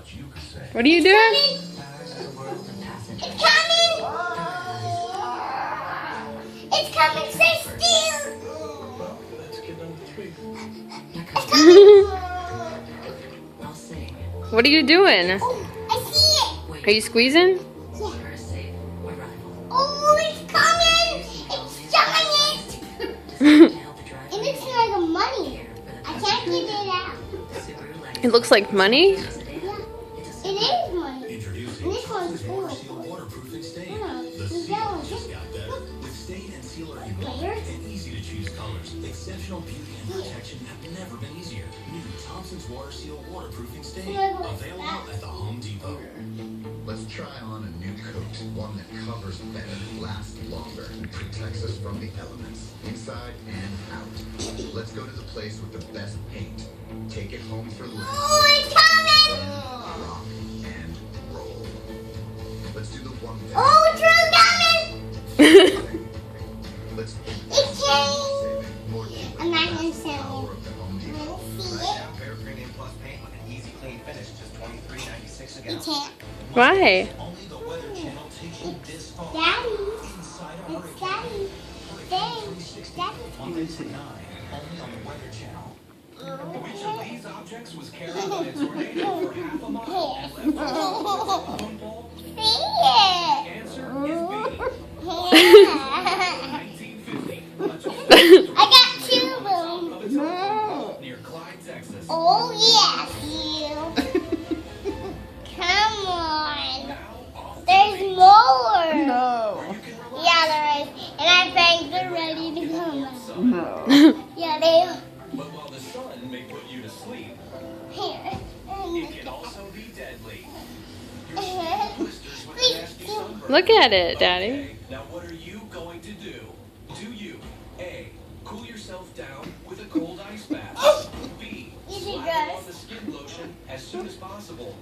What are you doing? It's coming! It's coming, stay still! It's coming! What are you doing? Oh, I see it! Are you squeezing? Yeah. Oh, it's coming! It's giant! It looks like a money. I can't get it out. It looks like money. Yeah, it is money. Introducing And this one's Seal full. waterproofing stain. Yeah, The look seal that one. just got better. With stain and sealer in Layers? and easy to choose colors. Exceptional beauty and protection have never been easier. New Thompson's Water Seal waterproofing stain. Available at the Home Depot. Let's try on a new coat, one that covers better, lasts longer, and protects us from the elements, inside and out. Let's go to the place with the best paint. Take it home for lunch. Oh, it's coming! Rock and roll. Let's do the one thing. Oh, it's really coming! Let's It's changed! more I'm not gonna say power it. of the Home I Depot. want to see Right it. now, Bear Premium Plus paint with an easy clean finish, just $23.96 a You gallon. can't. Why? Only the Weather Channel takes you this far. Daddy. Inside a It's hurricane. Daddy. Daddy. Mondays at 9, only on the Weather Channel. Which of Daddy. these objects was carried by a tornado for half a mile and left a telephone pole? See Answer is B. it. 1950. I got two balloons. Near Clyde, Texas. Oh, yes, you. Come on. There's more. No. Yeah, there is. And I think they're ready to come out. No. Yeah, they are. But while the sun may put you to sleep, Here. it can also be deadly. Your skin blisters with nasty sunburn. Look at it, Daddy. Okay, now what are you going to do? Do you A. Cool yourself down with a cold ice bath? B. Easy, Slather guys. on the skin lotion as soon as possible?